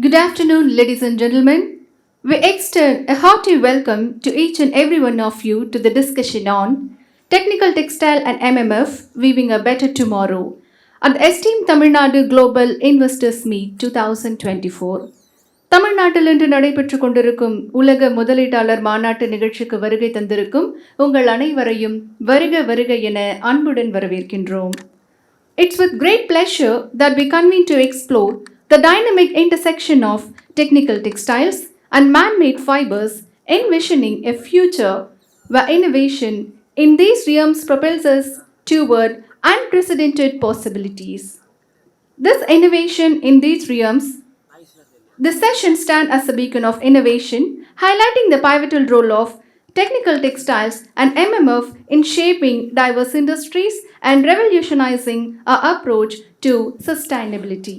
Good afternoon, ladies and gentlemen. We extend a hearty welcome to each and every one of you to the discussion on Technical Textile and MMF Weaving a Better Tomorrow at the esteemed Tamil Nadu Global Investors Meet 2024. தமிழ்நாட்டில் இன்று நடைபெற்றுக் கொண்டிருக்கும் உலக முதலீட்டாளர் மாநாட்டு நிகழ்ச்சிக்கு வருகை தந்திருக்கும் உங்கள் அனைவரையும் வருக வருக என அன்புடன் வரவேற்கின்றோம். It's with great pleasure that we convene to explore the dynamic intersection of technical textiles and man-made fibers, envisioning a future where innovation in these realms propels us toward unprecedented possibilities. This innovation in these realms, this session stands as a beacon of innovation, highlighting the pivotal role of technical textiles and MMF in shaping diverse industries and revolutionizing our approach to sustainability.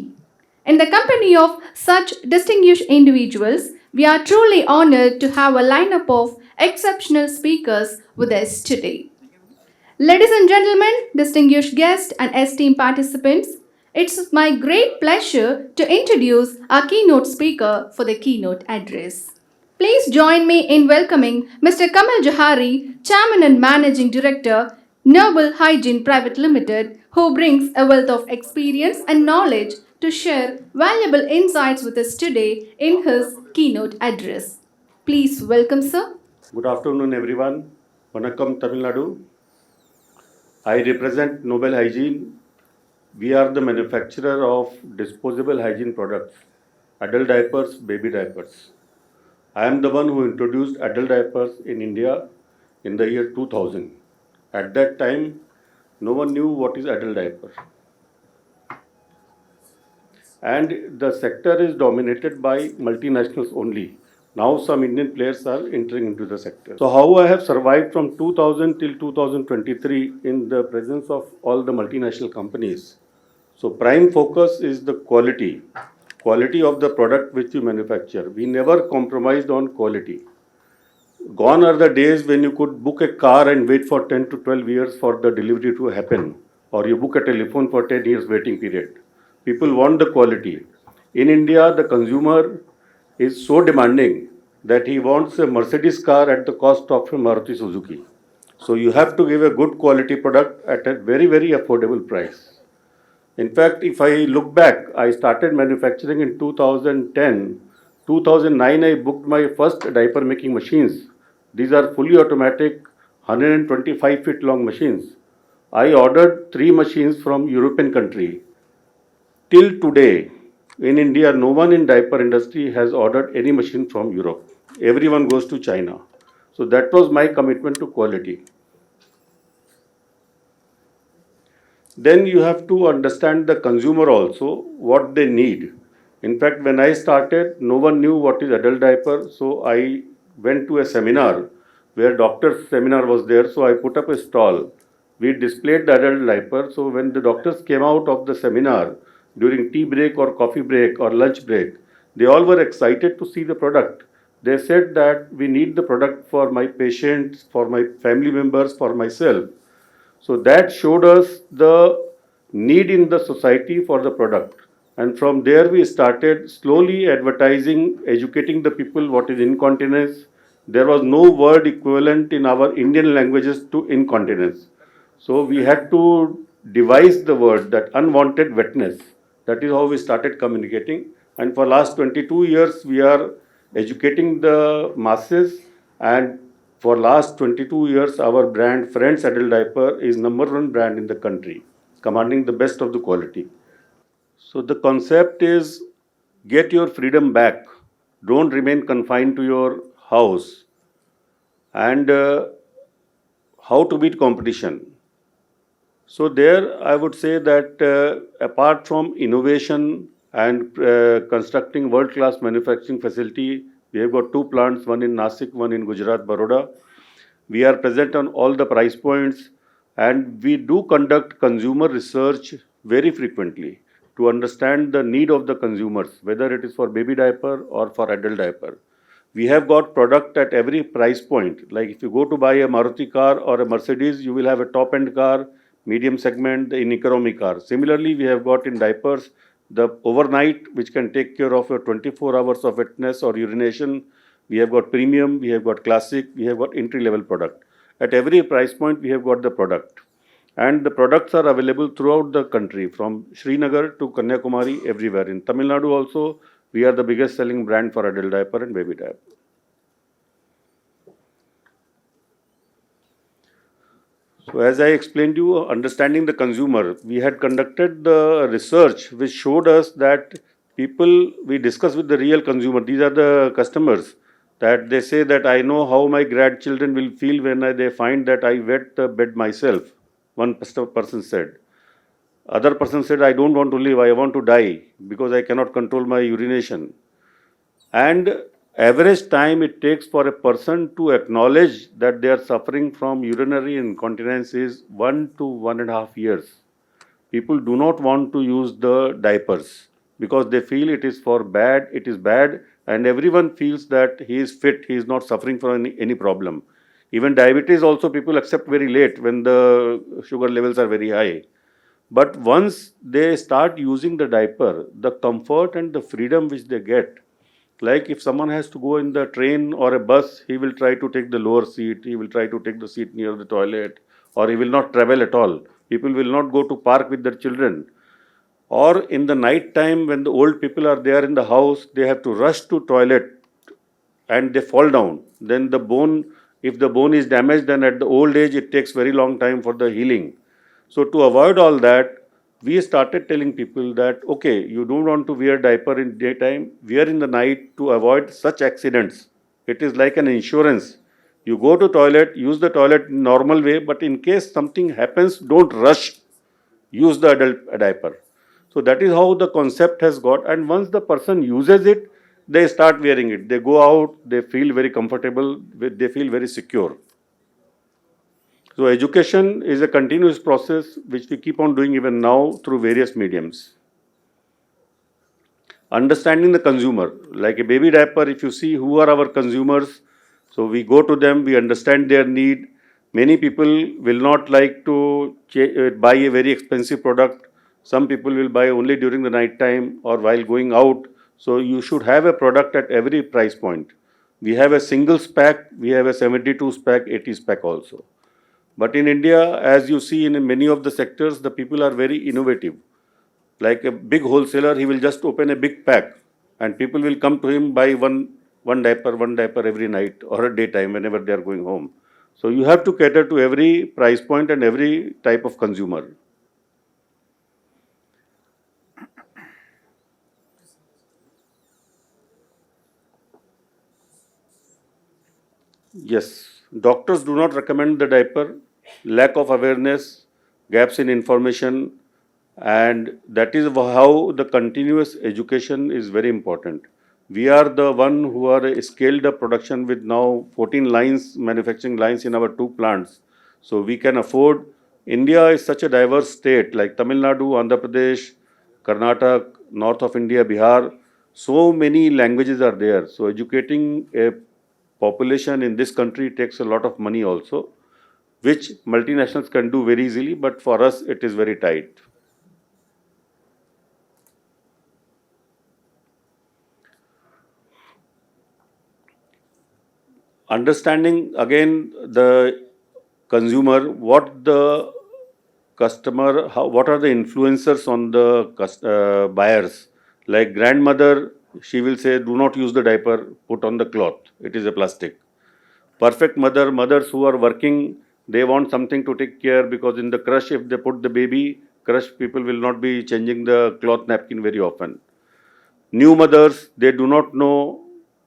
In the company of such distinguished individuals, we are truly honored to have a lineup of exceptional speakers with us today. Ladies and gentlemen, distinguished guests, and esteemed participants, it's my great pleasure to introduce our keynote speaker for the keynote address. Please join me in welcoming Mr. Kamal Johari, Chairman and Managing Director, Noble Hygiene Private Limited, who brings a wealth of experience and knowledge to share valuable insights with us today in his keynote address. Please welcome, sir. Good afternoon, everyone. Vanakkam, Tamil Nadu. I represent Noble Hygiene. We are the manufacturer of disposable hygiene products, adult diapers, baby diapers. I am the one who introduced adult diapers in India in the year 2000. At that time, no one knew what is adult diaper. And the sector is dominated by multinationals only. Now some Indian players are entering into the sector. So how I have survived from 2000 till 2023 in the presence of all the multinational companies. So prime focus is the quality of the product which you manufacture. We never compromised on quality. Gone are the days when you could book a car and wait for 10 to 12 years for the delivery to happen, or you book a telephone for 10 years waiting period. People want the quality. In India, the consumer is so demanding that he wants a Mercedes car at the cost of a Maruti Suzuki. So you have to give a good quality product at a very, very affordable price. In fact, if I look back, I started manufacturing in 2010. 2009, I booked my first diaper making machines. These are fully automatic, 125 feet long machines. I ordered 3 machines from European country. Till today, in India, no one in diaper industry has ordered any machine from Europe. Everyone goes to China. So that was my commitment to quality. Then you have to understand the consumer also, what they need. In fact, when I started, no one knew what is adult diaper. So I went to a seminar where doctor's seminar was there. So I put up a stall. We displayed the adult diaper. So when the doctors came out of the seminar during tea break or coffee break or lunch break, they all were excited to see the product. They said that we need the product for my patients, for my family members, for myself. So that showed us the need in the society for the product. And from there we started slowly advertising, educating the people what is incontinence. There was no word equivalent in our Indian languages to incontinence. So we had to devise the word that unwanted wetness. That is how we started communicating. And for last 22 years we are educating the masses, and for last 22 years, our brand Friends Adult Diaper is #1 brand in the country, commanding the best of the quality. So the concept is get your freedom back. Don't remain confined to your house. And how to beat competition. So there, I would say that apart from innovation and constructing world-class manufacturing facility, we have got 2 plants, one in Nasik, one in Gujarat, Baroda. We are present on all the price points, and we do conduct consumer research very frequently to understand the need of the consumers, whether it is for baby diaper or for adult diaper. We have got product at every price point. Like if you go to buy a Maruti car or a Mercedes, you will have a top-end car, medium segment, in economy car. Similarly, we have got in diapers The overnight, which can take care of your 24 hours of wetness or urination. We have got premium, we have got classic, we have got entry level product. At every price point, we have got the product. And the products are available throughout the country, from Srinagar to Kanyakumari, everywhere. In Tamil Nadu also, we are the biggest selling brand for adult diaper and baby diaper. So as I explained to you, understanding the consumer, we had conducted the research which showed us that people, we discuss with the real consumer, these are the customers, that they say that I know how my grandchildren will feel when they find that I wet the bed myself, one person said. Other person said, I don't want to live, I want to die because I cannot control my urination. And average time it takes for a person to acknowledge that they are suffering from urinary incontinence is 1 to 1.5 years. People do not want to use the diapers because they feel it is it is bad, and everyone feels that he is fit, he is not suffering from any problem. Even diabetes also people accept very late when the sugar levels are very high. But once they start using the diaper, the comfort and the freedom which they get, like if someone has to go in the train or a bus, he will try to take the lower seat, he will try to take the seat near the toilet, or he will not travel at all. People will not go to park with their children. Or in the night time when the old people are there in the house, they have to rush to toilet and they fall down. Then the bone, if the bone is damaged, then at the old age it takes very long time for the healing. So to avoid all that, we started telling people that okay, you don't want to wear diaper in daytime, wear in the night to avoid such accidents. It is like an insurance. You go to toilet, use the toilet in normal way, but in case something happens, don't rush, use the adult diaper. So that is how the concept has got. And once the person uses it, they start wearing it. They go out, they feel very comfortable, they feel very secure. So education is a continuous process which we keep on doing even now through various mediums. Understanding the consumer, like a baby diaper, if you see who are our consumers, so we go to them, we understand their need. Many people will not like to buy a very expensive product. Some people will buy only during the night time or while going out. So you should have a product at every price point. We have a single pack, we have a 72 pack, 80 pack also. But in India, as you see in many of the sectors, the people are very innovative. Like a big wholesaler, he will just open a big pack and people will come to him buy one diaper every night or a daytime whenever they are going home. So you have to cater to every price point and every type of consumer. Yes, doctors do not recommend the diaper. Lack of awareness, gaps in information, and that is how the continuous education is very important. We are the one who are scaled up production with now 14 lines, manufacturing lines in our two plants. So we can afford. India is such a diverse state like Tamil Nadu, Andhra Pradesh, Karnataka, north of India, Bihar. So many languages are there. So educating a population in this country takes a lot of money also, which multinationals can do very easily, but for us it is very tight. Understanding again the consumer, what the customer, what are the influencers on the buyers. Like grandmother, she will say, do not use the diaper, put on the cloth, it is a plastic. Perfect mothers who are working, they want something to take care because in the crush, if they put the baby, crush people will not be changing the cloth napkin very often. New mothers, they do not know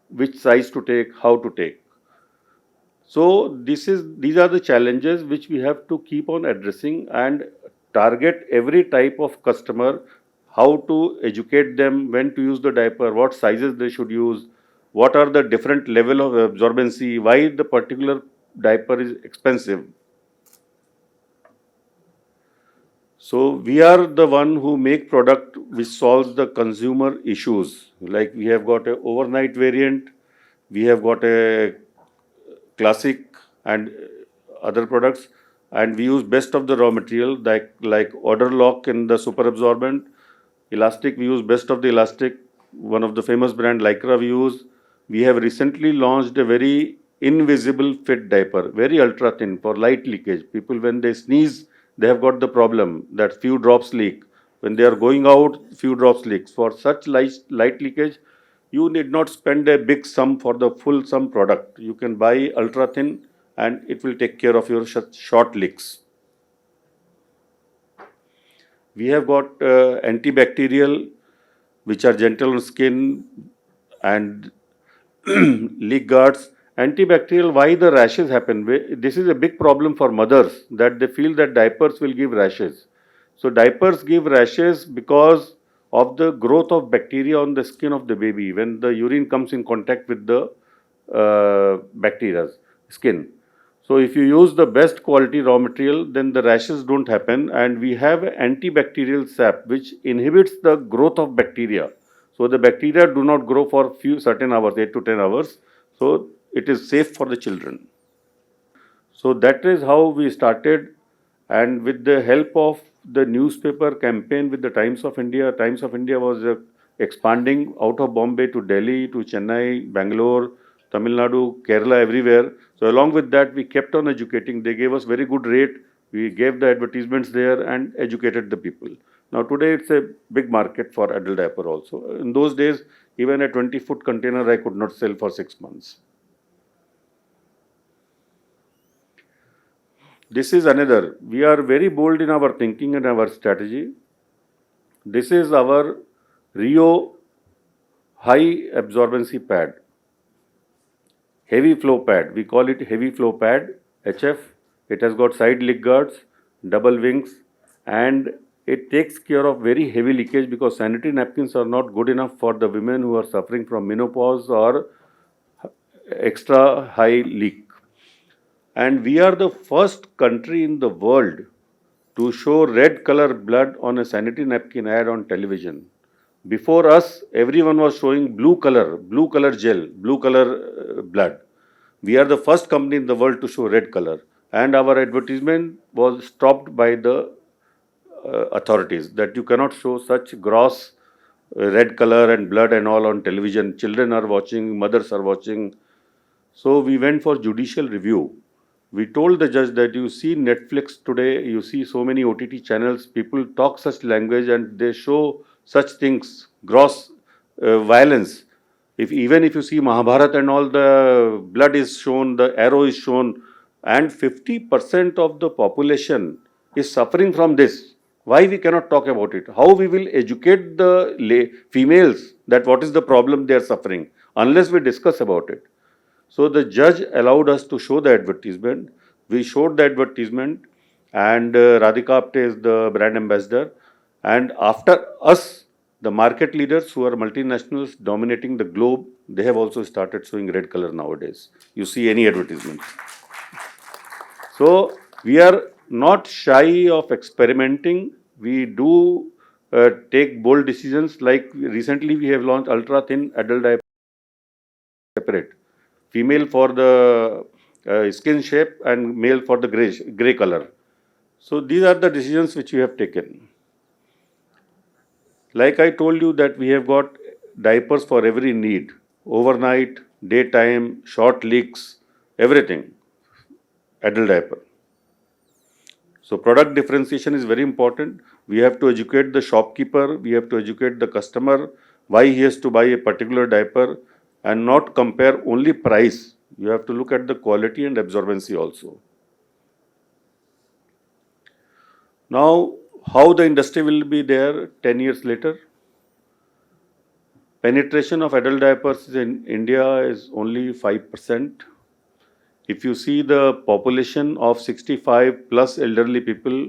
which size to take, how to take. So these are the challenges which we have to keep on addressing and target every type of customer, how to educate them, when to use the diaper, what sizes they should use, what are the different level of absorbency, why the particular diaper is expensive. So we are the one who make product which solves the consumer issues. Like we have got a overnight variant, we have got a classic and other products, and we use best of the raw material like order lock in the super absorbent. Elastic, we use best of the elastic. One of the famous brand Lycra we use. We have recently launched a very invisible fit diaper, very ultra thin for light leakage. People when they sneeze, they have got the problem that few drops leak. When they are going out, few drops leaks. For such light leakage, you need not spend a big sum for the full sum product. You can buy ultra thin and it will take care of your short leaks. We have got antibacterial, which are gentle on skin and leak guards. Antibacterial, why the rashes happen? This is a big problem for mothers that they feel that diapers will give rashes. So diapers give rashes because of the growth of bacteria on the skin of the baby when the urine comes in contact with the bacteria's skin. So if you use the best quality raw material, then the rashes don't happen, and we have antibacterial sap which inhibits the growth of bacteria. So the bacteria do not grow for few certain hours, 8 to 10 hours. So it is safe for the children. So that is how we started, and with the help of the newspaper campaign with the Times of India was expanding out of Bombay to Delhi, to Chennai, Bangalore, Tamil Nadu, Kerala, everywhere. So along with that, we kept on educating. They gave us very good rate. We gave the advertisements there and educated the people. Now today it's a big market for adult diaper also. In those days, even a 20-foot container I could not sell for 6 months. This is another. We are very bold in our thinking and our strategy. This is our Rio high absorbency pad, heavy flow pad. We call it heavy flow pad, HF. It has got side leak guards, double wings, and it takes care of very heavy leakage because sanitary napkins are not good enough for the women who are suffering from menopause or extra high leak. And we are the first country in the world to show red color blood on a sanitary napkin ad on television. Before us, everyone was showing blue color gel, blue color blood. We are the first company in the world to show red color. And our advertisement was stopped by the authorities that you cannot show such gross red color and blood and all on television. Children are watching, mothers are watching. So we went for judicial review. We told the judge that you see Netflix today, you see so many OTT channels, people talk such language and they show such things, gross violence. Even if you see Mahabharata and all, the blood is shown, the arrow is shown, and 50% of the population is suffering from this. Why we cannot talk about it? How we will educate the females that what is the problem they are suffering unless we discuss about it? So the judge allowed us to show the advertisement. We showed the advertisement, and Radhika Apte is the brand ambassador. And after us, the market leaders who are multinationals dominating the globe, they have also started showing red color nowadays. You see any advertisement. So we are not shy of experimenting. We do take bold decisions. Like recently, we have launched ultra thin adult diaper separate, female for the skin shape and male for the gray color. So these are the decisions which we have taken. Like I told you that we have got diapers for every need, overnight, daytime, short leaks, everything, adult diaper. So product differentiation is very important. We have to educate the shopkeeper, we have to educate the customer why he has to buy a particular diaper and not compare only price. You have to look at the quality and absorbency also. Now, how the industry will be there 10 years later? Penetration of adult diapers in India is only 5%. If you see the population of 65 plus elderly people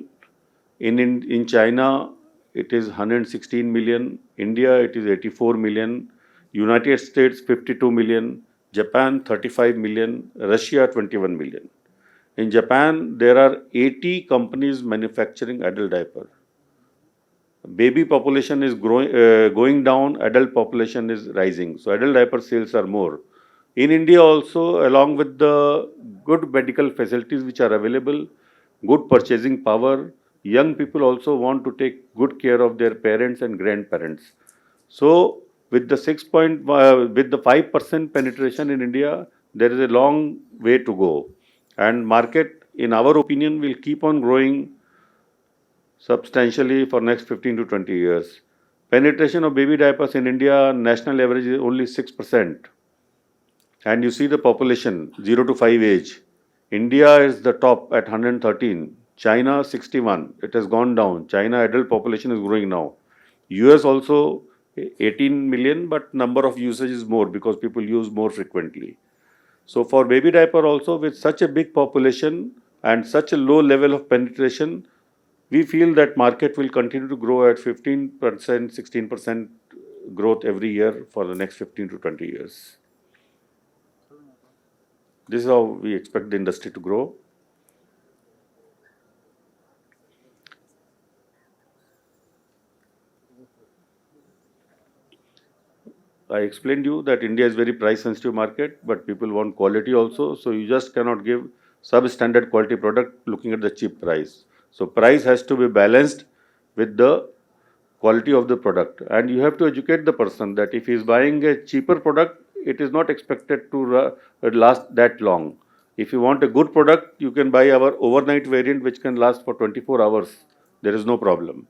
in China, it is 116 million. India, it is 84 million. United States, 52 million. Japan, 35 million. Russia, 21 million. In Japan, there are 80 companies manufacturing adult diaper. Baby population is going down, adult population is rising. So adult diaper sales are more. In India also, along with the good medical facilities which are available, good purchasing power, young people also want to take good care of their parents and grandparents. So with the with the 5% penetration in India, there is a long way to go, and market, in our opinion, will keep on growing substantially for next 15 to 20 years. Penetration of baby diapers in India, national average is only 6%. And you see the population, 0 to 5 age. India is the top at 113. China, 61. It has gone down. China adult population is growing now. US also 18 million, but number of usage is more because people use more frequently. So for baby diaper also, with such a big population and such a low level of penetration, we feel that market will continue to grow at 15%, 16% growth every year for the next 15 to 20 years. This is how we expect the industry to grow. I explained you that India is very price sensitive market, but people want quality also. So you just cannot give substandard quality product looking at the cheap price. So price has to be balanced with the quality of the product, and you have to educate the person that if he is buying a cheaper product, it is not expected to last that long. If you want a good product, you can buy our overnight variant which can last for 24 hours. There is no problem.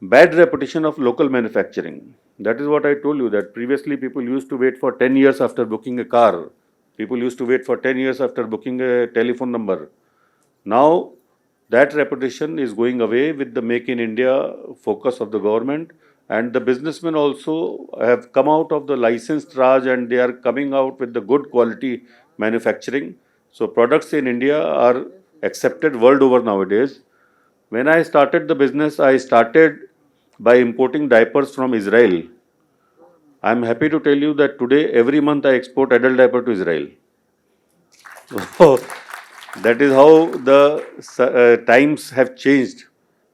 Bad reputation of local manufacturing. That is what I told you, that previously people used to wait for 10 years after booking a car. People used to wait for 10 years after booking a telephone number. Now that reputation is going away with the Make in India focus of the government, and the businessmen also have come out of the licensed Raj and they are coming out with the good quality manufacturing. So products in India are accepted world over nowadays. When I started the business, I started by importing diapers from Israel. I'm happy to tell you that today, every month, I export adult diaper to Israel. So that is how the times have changed.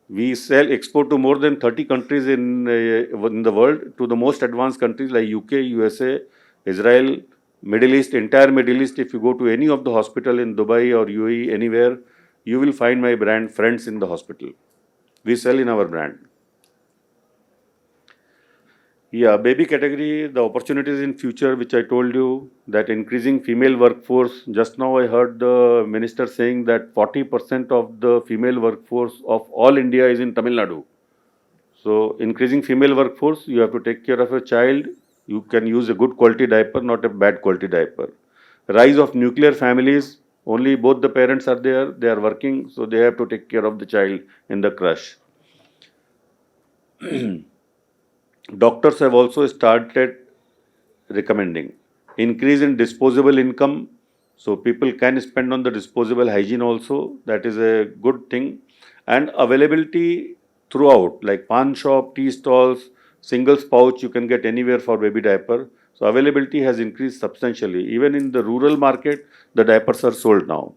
We export to more than 30 countries in the world, to the most advanced countries like UK, USA, Israel, Middle East, entire Middle East. If you go to any of the hospital in Dubai or UAE, anywhere, you will find my brand Friends in the hospital. We sell in our brand. Yeah, baby category, the opportunities in future, which I told you, that increasing female workforce. Just now I heard the minister saying that 40% of the female workforce of all India is in Tamil Nadu. So increasing female workforce, you have to take care of a child. You can use a good quality diaper, not a bad quality diaper. Rise of nuclear families, only both the parents are there, they are working, so they have to take care of the child in the crush. Doctors have also started recommending increase in disposable income, so people can spend on the disposable hygiene also. That is a good thing. And availability throughout, like pawn shop, tea stalls, single pouch you can get anywhere for baby diaper. So availability has increased substantially. Even in the rural market, the diapers are sold now.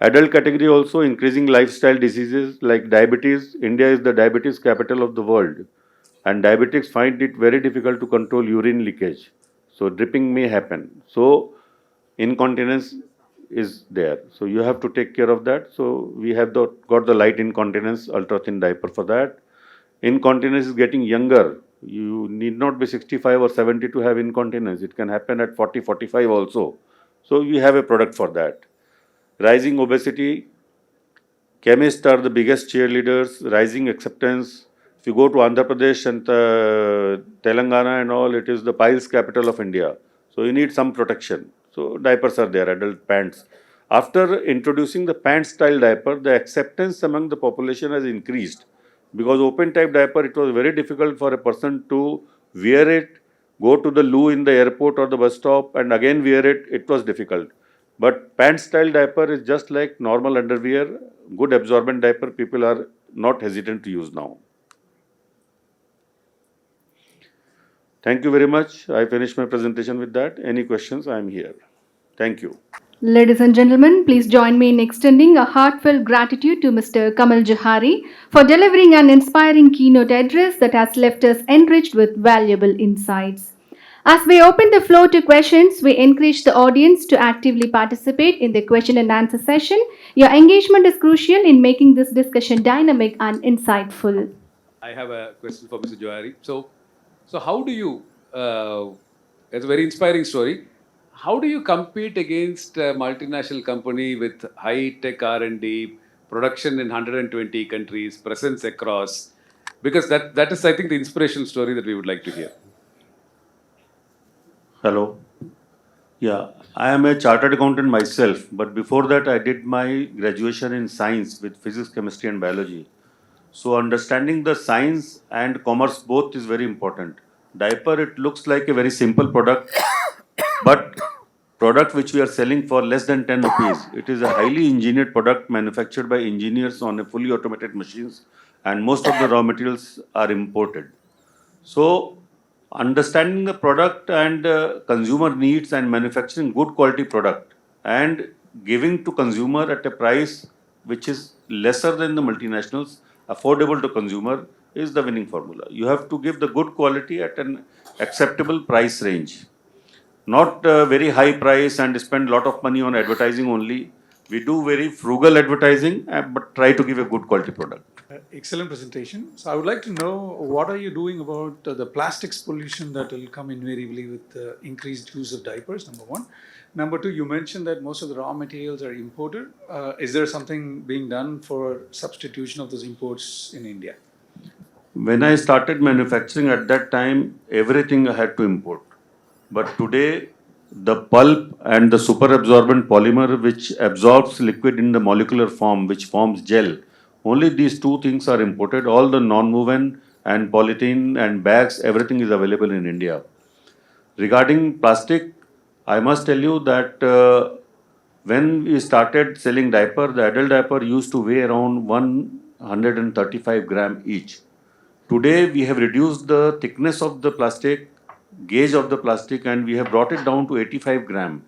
Adult category also increasing lifestyle diseases like diabetes. India is the diabetes capital of the world, and diabetics find it very difficult to control urine leakage. So dripping may happen. So incontinence is there. So you have to take care of that. So we have got the light incontinence ultra thin diaper for that. Incontinence is getting younger. You need not be 65 or 70 to have incontinence. It can happen at 40, 45 also. So we have a product for that. Rising obesity, chemists are the biggest cheerleaders, rising acceptance. If you go to Andhra Pradesh and Telangana and all, it is the piles capital of India. So you need some protection. So diapers are there, adult pants. After introducing the pant style diaper, the acceptance among the population has increased. Because open type diaper, it was very difficult for a person to wear it, go to the loo in the airport or the bus stop and again wear it. It was difficult. But pant style diaper is just like normal underwear, good absorbent diaper. People are not hesitant to use now. Thank you very much. I finished my presentation with that. Any questions? I am here. Thank you. Ladies and gentlemen, please join me in extending a heartfelt gratitude to Mr. Kamal Johari for delivering an inspiring keynote address that has left us enriched with valuable insights. As we open the floor to questions, we encourage the audience to actively participate in the question and answer session. Your engagement is crucial in making this discussion dynamic and insightful. I have a question for Mr. Johari. So how do you? It's a very inspiring story. How do you compete against a multinational company with high tech R&D, production in 120 countries, presence across? Because that is, I think, the inspirational story that we would like to hear. Hello. Yeah, I am a chartered accountant myself, but before that, I did my graduation in science with physics, chemistry, and biology. So, understanding the science and commerce both is very important. Diaper, it looks like a very simple product, but product which we are selling for less than 10 rupees. It is a highly engineered product manufactured by engineers on a fully automated machines, and most of the raw materials are imported. So, understanding the product and consumer needs and manufacturing good quality product and giving to consumer at a price which is lesser than the multinationals, affordable to consumer is the winning formula. You have to give the good quality at an acceptable price range, not very high price and spend lot of money on advertising only. We do very frugal advertising, but try to give a good quality product. Excellent presentation. So I would like to know what are you doing about the plastics pollution that will come invariably with the increased use of diapers, number one. Number two, you mentioned that most of the raw materials are imported. Is there something being done for substitution of those imports in India? When I started manufacturing at that time, everything I had to import. But today, the pulp and the super absorbent polymer, which absorbs liquid in the molecular form, which forms gel, only these two things are imported. All the non-woven and polythene and bags, everything is available in India. Regarding plastic, I must tell you that when we started selling diaper, the adult diaper used to weigh around 135 gram each. Today, we have reduced the thickness of the plastic, gauge of the plastic, and we have brought it down to 85 gram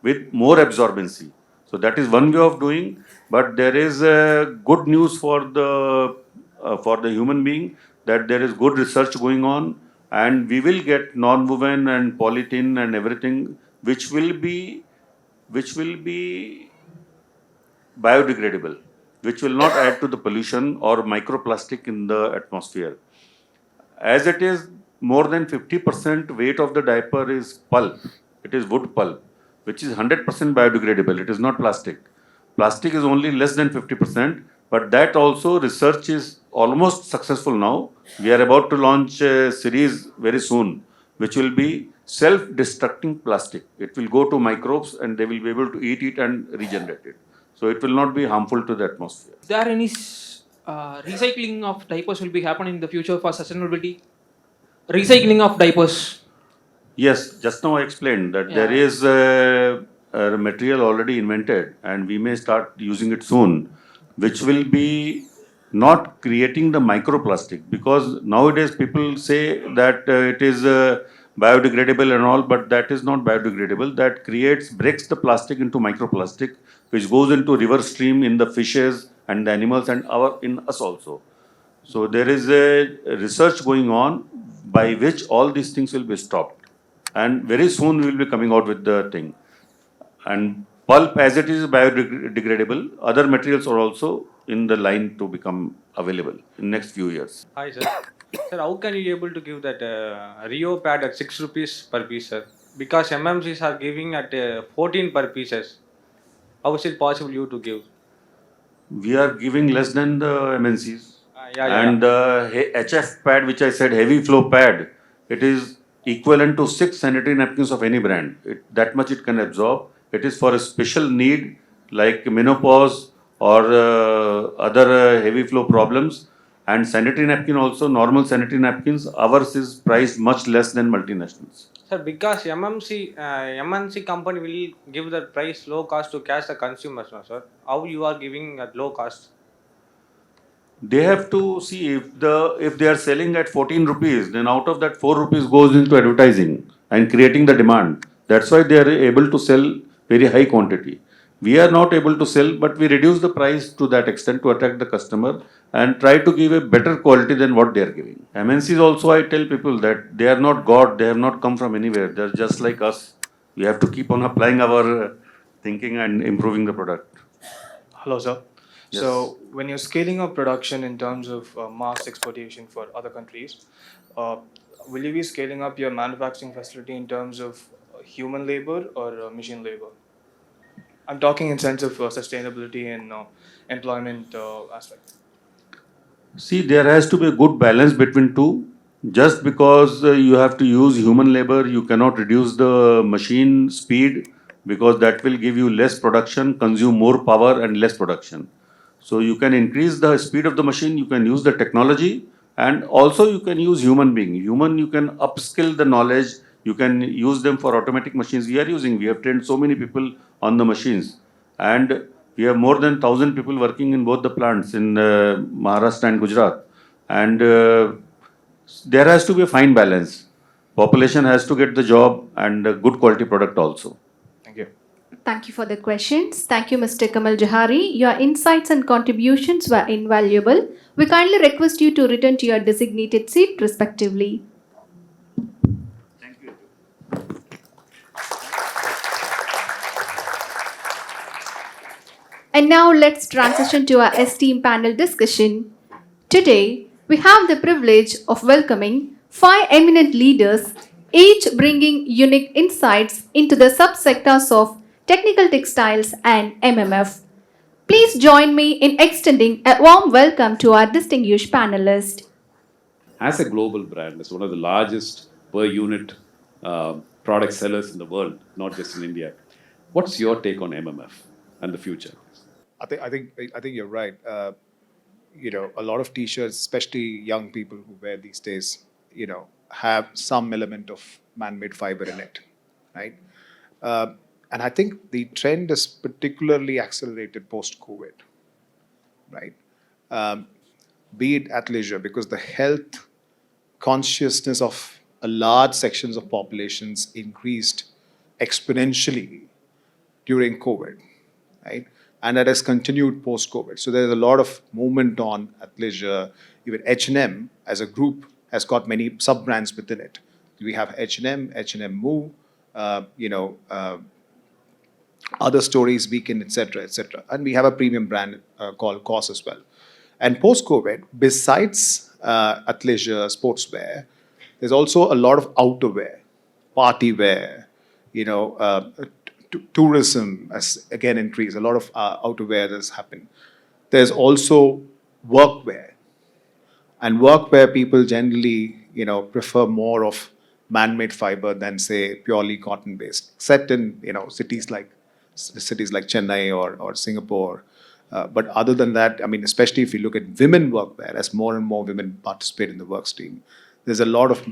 with more absorbency. So that is one way of doing. But there is good news for the human being that there is good research going on, and we will get non-woven and polythene and everything, which will be biodegradable, which will not add to the pollution or microplastic in the atmosphere. As it is, more than 50% weight of the diaper is pulp. It is wood pulp, which is 100% biodegradable. It is not plastic. Plastic is only less than 50%, but that also research is almost successful now. We are about to launch a series very soon, which will be self-destructing plastic. It will go to microbes and they will be able to eat it and regenerate it. So it will not be harmful to the atmosphere. Is there any recycling of diapers will be happening in the future for sustainability? Recycling of diapers. Yes, just now I explained that there Yeah. is a material already invented and we may start using it soon, which will be not creating the microplastic, because nowadays people say that it is biodegradable and all, but that is not biodegradable. That breaks the plastic into microplastic, which goes into river stream in the fishes and the animals and in us also. So there is a research going on by which all these things will be stopped. And very soon we will be coming out with the thing. And pulp, as it is biodegradable, other materials are also in the line to become available in next few years. Hi, sir. Sir, how can you able to give that Rio pad at 6 rupees per piece, sir? Because MMCs are giving at 14 per pieces. How is it possible you to give? We are giving less than the MNCs. Yeah. And the HF pad, which I said heavy flow pad, it is equivalent to 6 sanitary napkins of any brand. That much it can absorb. It is for a special need like menopause or other heavy flow problems. And sanitary napkin also, normal sanitary napkins, ours is priced much less than multinationals. Sir, because MNC company will give the price low cost to catch the consumers, no, sir. How you are giving at low cost? They have to see if they are selling at 14 rupees, then out of that 4 rupees goes into advertising and creating the demand. That's why they are able to sell very high quantity. We are not able to sell, but we reduce the price to that extent to attract the customer and try to give a better quality than what they are giving. MNCs also, I tell people that they are not God, they have not come from anywhere. They're just like us. We have to keep on applying our thinking and improving the product. Hello, sir. Yes. So, when you're scaling up production in terms of mass exportation for other countries, uh, will you be scaling up your manufacturing facility in terms of human labor or machine labor? I'm talking in sense of sustainability and employment aspect. See, there has to be a good balance between two. Just because you have to use human labor, you cannot reduce the machine speed because that will give you less production, consume more power and less production. So you can increase the speed of the machine, you can use the technology, and also you can use human being. Human, you can upskill the knowledge, you can use them for automatic machines. We have trained so many people on the machines. And we have more than 1,000 people working in both the plants in Maharashtra and Gujarat. And there has to be a fine balance. Population has to get the job and a good quality product also. Thank you. Thank you for the questions. Thank you, Mr. Kamal Johari. Your insights and contributions were invaluable. We kindly request you to return to your designated seat respectively. And now let's transition to our esteemed panel discussion. Today, we have the privilege of welcoming five eminent leaders, each bringing unique insights into the subsectors of technical textiles and MMF. Please join me in extending a warm welcome to our distinguished panelists. As a global brand, as one of the largest per unit product sellers in the world, not just in India, what's your take on MMF and the future? I think you're right. A lot of T-shirts, especially young people who wear these days, have some element of man-made fiber in it, right? And I think the trend is particularly accelerated post-COVID, right? Be it athleisure, because the health consciousness of a large sections of populations increased exponentially during COVID, right? And that has continued post-COVID. So there's a lot of movement on athleisure. Even H&M as a group has got many sub-brands within it. We have H&M, H&M Move, other stories, Weekend, etc., etc. And we have a premium brand called COS as well. And post-COVID, besides athleisure, sportswear, there's also a lot of outerwear, party wear, tourism has again increased. A lot of outerwear has happened. There's also workwear, and workwear people generally, prefer more of man-made fiber than say purely cotton-based, except in cities like Chennai or Singapore. But other than that, I mean, especially if you look at women workwear, as more and more women participate in the work stream, there's a lot of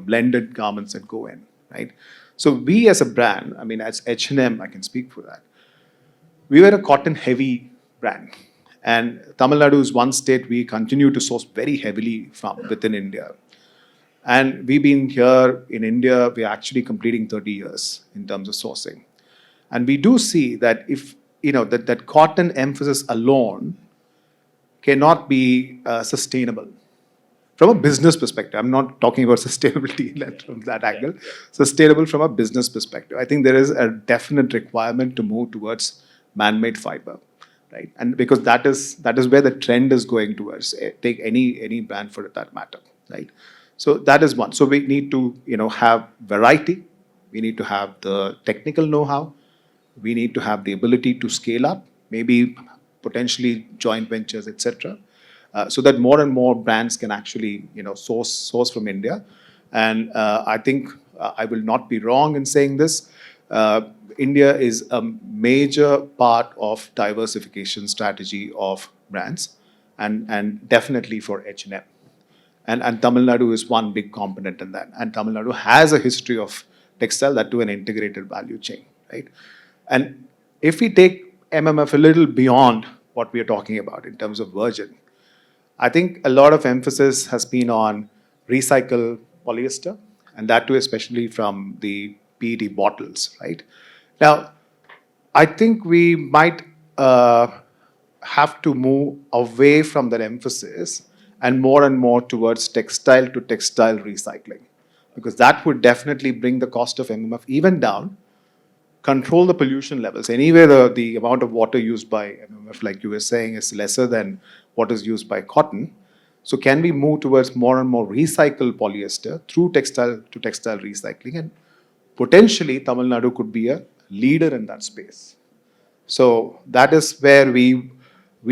blended garments that go in, right? So we as a brand, I mean, as H&M, I can speak for that. We were a cotton-heavy brand, and Tamil Nadu is one state we continue to source very heavily from within India. And we've been here in India, we're actually completing 30 years in terms of sourcing. And we do see that if, that cotton emphasis alone cannot be sustainable. From a business perspective, I'm not talking about sustainability from that angle. Sustainable from a business perspective. I think there is a definite requirement to move towards man-made fiber, right? And because that is where the trend is going towards. Take any brand for that matter, right? So that is one. So we need to have variety. We need to have the technical know-how. We need to have the ability to scale up, maybe potentially joint ventures, etc. So that more and more brands can actually source from India. And I think I will not be wrong in saying this. India is a major part of diversification strategy of brands, and definitely for H&M. And Tamil Nadu is one big component in that. And Tamil Nadu has a history of textile, that to an integrated value chain, right? And if we take MMF a little beyond what we are talking about in terms of virgin, I think a lot of emphasis has been on recycled polyester, and that too especially from the PET bottles, right? Now, I think we might have to move away from that emphasis and more towards textile to textile recycling, because that would definitely bring the cost of MMF even down, control the pollution levels. Anyway, the amount of water used by MMF, like you were saying, is lesser than what is used by cotton. So can we move towards more and more recycled polyester through textile to textile recycling? And potentially Tamil Nadu could be a leader in that space. So that is where we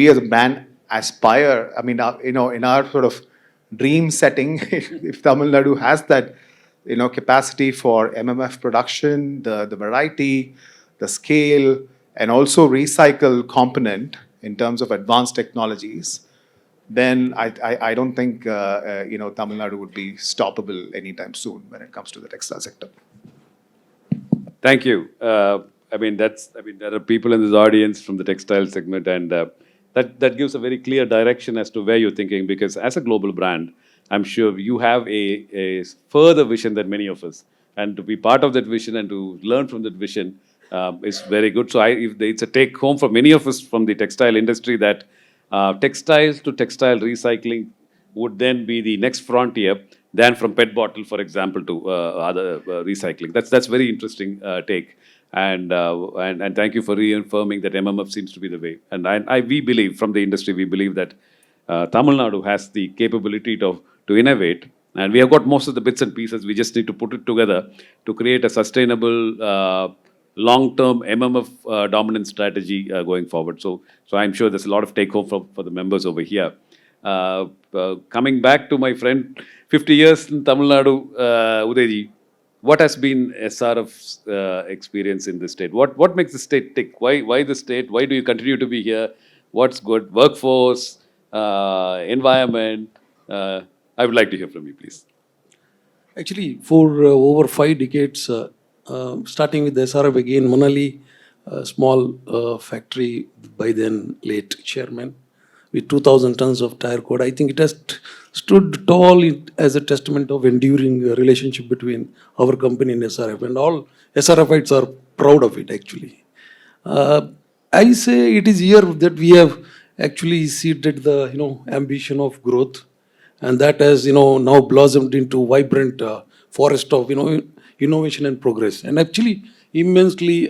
as a brand aspire. I mean, in our sort of dream setting, if Tamil Nadu has that, capacity for MMF production, the variety, the scale, and also recycle component in terms of advanced technologies, then I don't think Tamil Nadu would be stoppable anytime soon when it comes to the textile sector. Thank you. There are people in this audience from the textile segment, and that gives a very clear direction as to where you're thinking. Because as a global brand, I'm sure you have a further vision than many of us, and to be part of that vision and to learn from that vision is very good. So it's a take home for many of us from the textile industry that textiles to textile recycling would then be the next frontier than from PET bottle, for example, to other recycling. That's very interesting take, and thank you for reaffirming that MMF seems to be the way. And we believe from the industry, we believe that Tamil Nadu has the capability to innovate, and we have got most of the bits and pieces. We just need to put it together to create a sustainable, long-term MMF dominant strategy going forward. So I'm sure there's a lot of take home for the members over here. Coming back to my friend, 50 years in Tamil Nadu, Udayji, what has been SRF's experience in the state? What makes the state tick? Why the state? Why do you continue to be here? What's good? Workforce, environment. I would like to hear from you, please. Actually, for over 5 decades, starting with SRF again, Manali, a small factory by then late chairman, with 2,000 tons of tire cord. I think it has stood tall as a testament of enduring relationship between our company and SRF, and all SRFites are proud of it actually. I say it is here that we have actually seeded the ambition of growth, and that has now blossomed into vibrant forest of innovation and progress, and actually immensely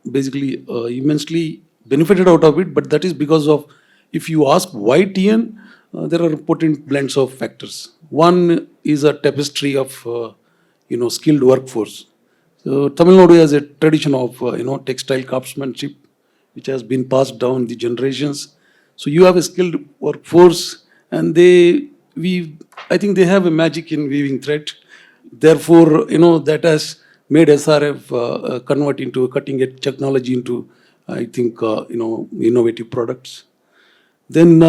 immensely benefited out of it. But that is because of, if you ask why TN, there are potent blends of factors. One is a tapestry of skilled workforce. So Tamil Nadu has a tradition of textile craftsmanship, which has been passed down the generations. So you have a skilled workforce, and I think they have a magic in weaving thread. Therefore, that has made SRF convert into cutting edge technology into, I think, innovative products. Then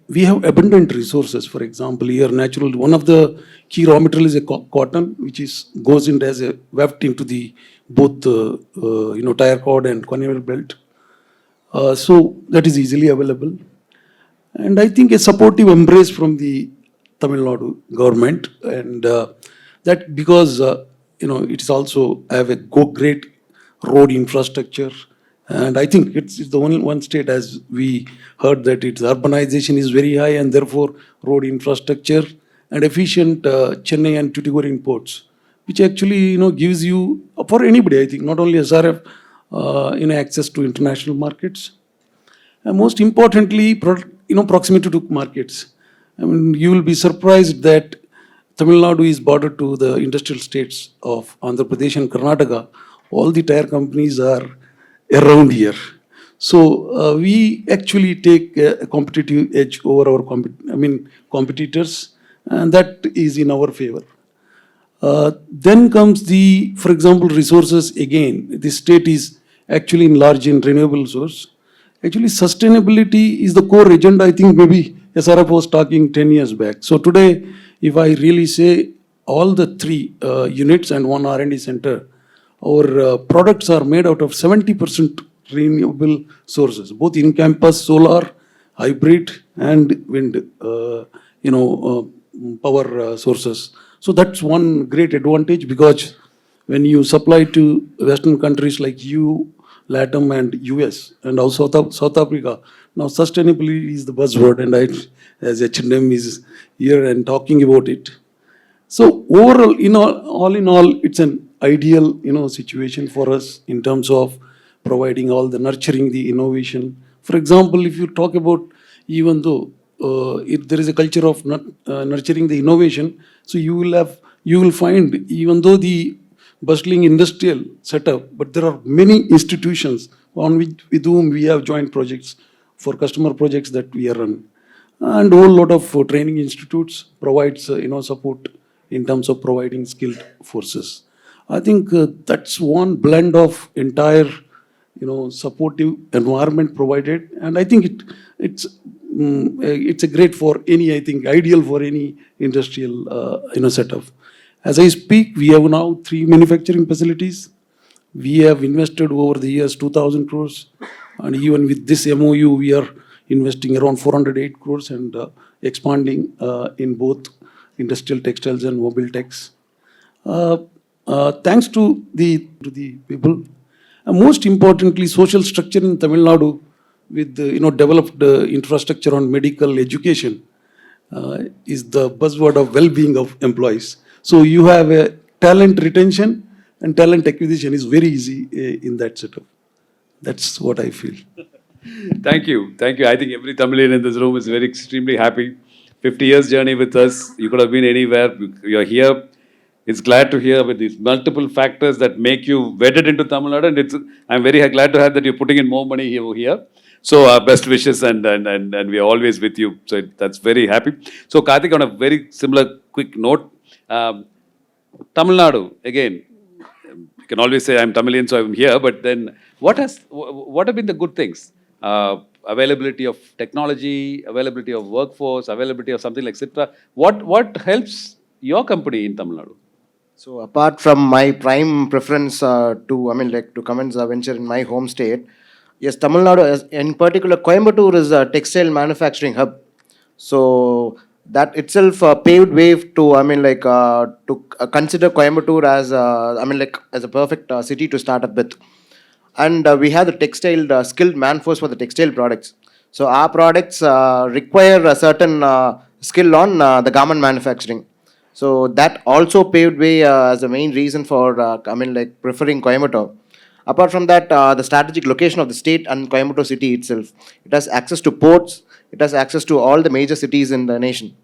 we have abundant resources. For example, here natural, one of the key raw materials is cotton, which goes in as a weft into the both tire cord and conveyor belt. So that is easily available. And I think a supportive embrace from the Tamil Nadu government, and that because it is also have a great road infrastructure, and I think it's the only one state, as we heard, that its urbanization is very high, and therefore road infrastructure and efficient Chennai and Tuticorin ports, which actually gives you, for anybody, I think, not only SRF, access to international markets, and most importantly, proximity to markets. I mean, you will be surprised that Tamil Nadu is bordered to the industrial states of Andhra Pradesh and Karnataka. All the tire companies are around here. So we actually take a competitive edge over our competitors, and that is in our favor. Then comes for example, resources again. The state is actually enlarged in renewable source. Actually, sustainability is the core agenda. I think maybe SRF was talking 10 years back. So today, if I really say all the 3 units and 1 R&D center, our products are made out of 70% renewable sources, both in-campus, solar, hybrid, and wind, power sources. So that's one great advantage, because when you supply to Western countries like LATAM and US, and also South Africa. Now, sustainability is the buzzword, and I, as H&M is here and talking about it. So overall, all in all, it's an ideal, situation for us in terms of providing all the nurturing the innovation. For example, if you talk about, even though if there is a culture of nurturing the innovation, so you will find, even though the bustling industrial setup, but there are many institutions with whom we have joint projects for customer projects that we are run, and a whole lot of training institutes provides support in terms of providing skilled forces. I think that's one blend of entire supportive environment provided, and I think it's a great for any, I think ideal for any industrial setup. As I speak, we have now 3 manufacturing facilities. We have invested over the years 2,000 crores, and even with this MOU, we are investing around 408 crores and expanding in both industrial textiles and mobile techs. Thanks to the people, most importantly, social structure in Tamil Nadu with developed infrastructure on medical education is the buzzword of well-being of employees. So you have a talent retention and talent acquisition is very easy in that setup. That's what I feel. Thank you. Thank you. I think every Tamilian in this room is very extremely happy. 50 years journey with us. You could have been anywhere. You're here. It's glad to hear with these multiple factors that make you wedded into Tamil Nadu. And I'm very glad to have that you're putting in more money here. So best wishes and we are always with you. So that's very happy. So Karthik, on a very similar quick note, Tamil Nadu, again, you can always say I'm Tamilian, so I'm here, but then what have been the good things? Availability of technology, availability of workforce, availability of something like etc. What helps your company in Tamil Nadu? So apart from my prime preference to commence a venture in my home state, yes, Tamil Nadu, in particular, Coimbatore is a textile manufacturing hub. So that itself paved way to consider Coimbatore as as a perfect city to start up with. And we have the textile skilled manforce for the textile products. So our products require a certain skill on the garment manufacturing. So that also paved way as a main reason for preferring Coimbatore. Apart from that, the strategic location of the state and Coimbatore city itself, it has access to ports, it has access to all the major cities in the nation.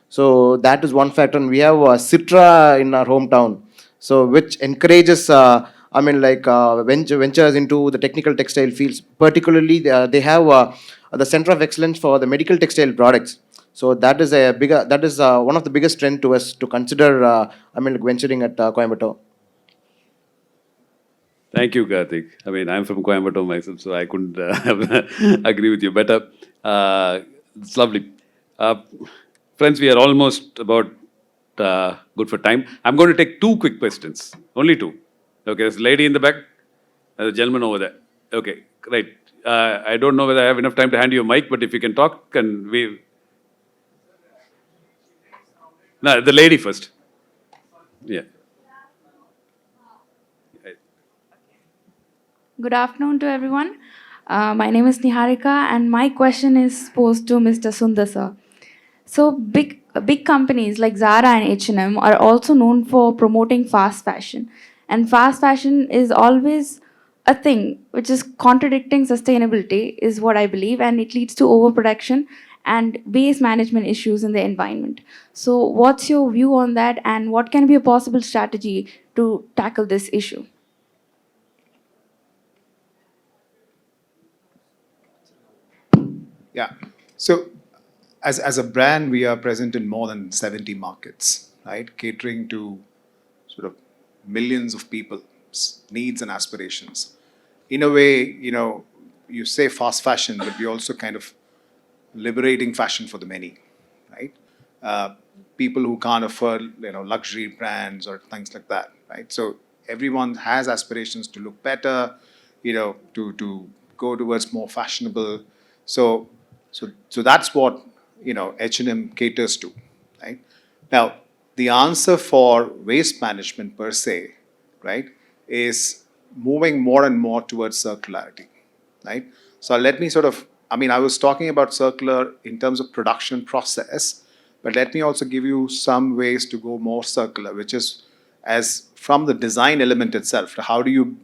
So that is one factor. And we have Citra in our hometown, so which encourages ventures into the technical textile fields. Particularly, they have the Center of Excellence for the medical textile products. So that is one of the biggest strength to us to consider venturing at Coimbatore. Thank you, Karthik. I mean, I'm from Coimbatore myself, so I couldn't agree with you better. It's lovely. Friends, we are almost about good for time. I'm going to take 2 quick questions, only 2. Okay, there's a lady in the back, there's a gentleman over there. Okay, right. I don't know whether I have enough time to hand you a mic, but if you can talk, and we... No, the lady first. Yeah. Good afternoon to everyone. My name is Niharika, and my question is posed to Mr. Sundar sir. So big companies like Zara and H&M are also known for promoting fast fashion, and fast fashion is always a thing which is contradicting sustainability, is what I believe, and it leads to overproduction and waste management issues in the environment. So what's your view on that, and what can be a possible strategy to tackle this issue? Yeah. So as a brand, we are present in more than 70 markets, right? Catering to sort of millions of people's needs and aspirations. In a way, you say fast fashion, but we're also kind of liberating fashion for the many, right? People who can't afford, luxury brands or things like that, right? So everyone has aspirations to look better, to go towards more fashionable. So that's what H&M caters to, right? Now, the answer for waste management per se, right, is moving more and more towards circularity, right? So let me I was talking about circular in terms of production process, but let me also give you some ways to go more circular, which is as from the design element itself. How do you,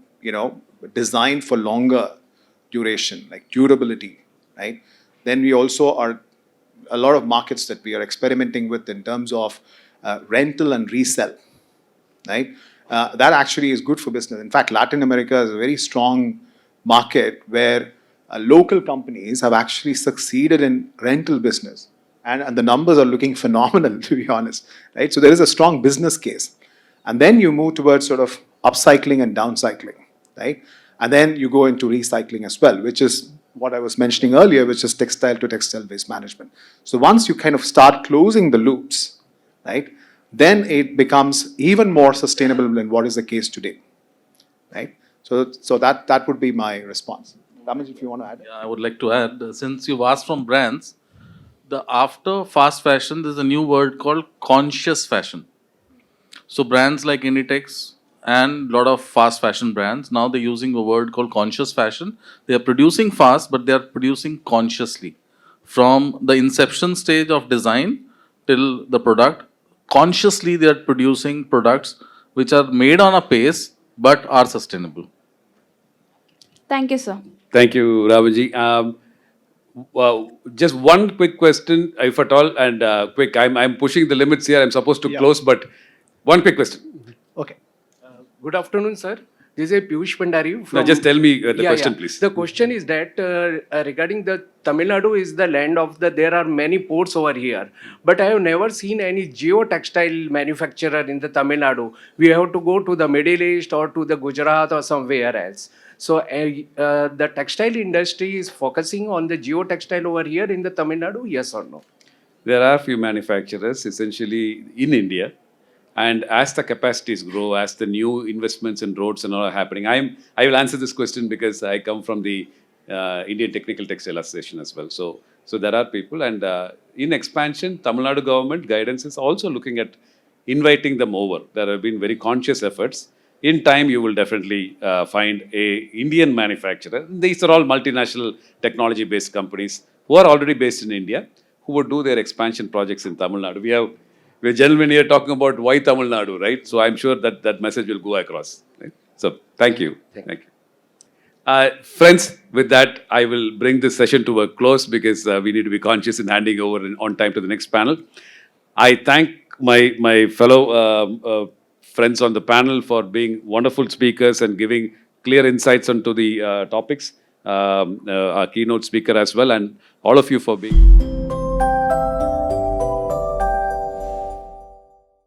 design for longer duration, like durability, right? Then we also are a lot of markets that we are experimenting with in terms of rental and resell, right? That actually is good for business. In fact, Latin America is a very strong market where local companies have actually succeeded in rental business. And the numbers are looking phenomenal, to be honest, right? So there is a strong business case. And then you move towards sort of upcycling and downcycling, right? And then you go into recycling as well, which is what I was mentioning earlier, which is textile to textile waste management. So once you kind of start closing the loops, right, then it becomes even more sustainable than what is the case today, right? So that would be my response. Ramesh, if you want to add. Yeah, I would like to add, since you've asked from brands, after fast fashion, there's a new word called conscious fashion. So brands like Inditex and a lot of fast fashion brands, now they're using a word called conscious fashion. They are producing fast, but they are producing consciously. From the inception stage of design till the product, consciously they are producing products which are made on a pace but are sustainable. Thank you, sir. Thank you, Ravaji. Well, just one quick question, if at all, and quick. I'm pushing the limits here. I'm supposed to close, but one quick question. Okay. Good afternoon, sir. This is Piyush Pandari from... Now, just tell me the question, please. The question is that regarding the Tamil Nadu is the land of there are many ports over here, but I have never seen any geotextile manufacturer in the Tamil Nadu. We have to go to the Middle East or to the Gujarat or somewhere else. So the textile industry is focusing on the geotextile over here in the Tamil Nadu, yes or no? There are few manufacturers essentially in India. And as the capacities grow, as the new investments in roads and all are happening, I will answer this question because I come from the Indian Technical Textile Association as well. So there are people, and in expansion, Tamil Nadu government guidance is also looking at inviting them over. There have been very conscious efforts. In time, you will definitely find a Indian manufacturer. These are all multinational technology-based companies who are already based in India, who would do their expansion projects in Tamil Nadu. We're gentlemen here talking about why Tamil Nadu, right? So I'm sure that message will go across. Right? So thank you. Thank you. Friends, with that, I will bring this session to a close because we need to be conscious in handing over on time to the next panel. I thank my fellow friends on the panel for being wonderful speakers and giving clear insights onto the topics. Our keynote speaker as well, and all of you for being...